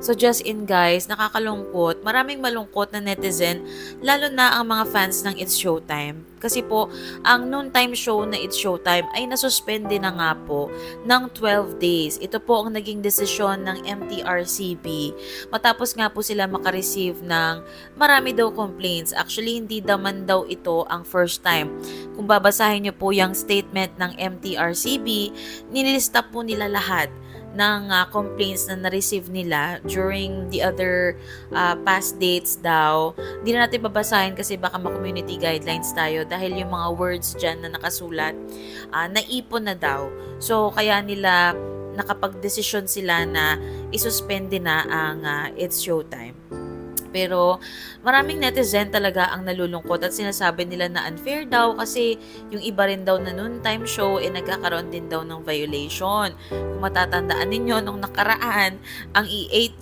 So just in guys, nakakalungkot, maraming malungkot na netizen, lalo na ang mga fans ng It's Showtime. Kasi po, ang noontime show na It's Showtime ay nasuspende na nga po ng 12 days. Ito po ang naging desisyon ng MTRCB matapos nga po sila makareceive ng marami daw complaints. Actually, hindi naman daw ito ang first time. Kung babasahin niyo po yung statement ng MTRCB, nilista po nila lahat ng complaints na na-receive nila during the other past dates daw. Hindi na natin babasahin kasi baka ma-community guidelines tayo dahil yung mga words dyan na nakasulat, naipon na daw. So, kaya nila nakapag-desisyon sila na isuspende na ang It's Showtime. Pero maraming netizen talaga ang nalulungkot at sinasabi nila na unfair daw kasi yung iba rin daw na noontime show nagkakaroon din daw ng violation. Kung matatandaan ninyo nung nakaraan, ang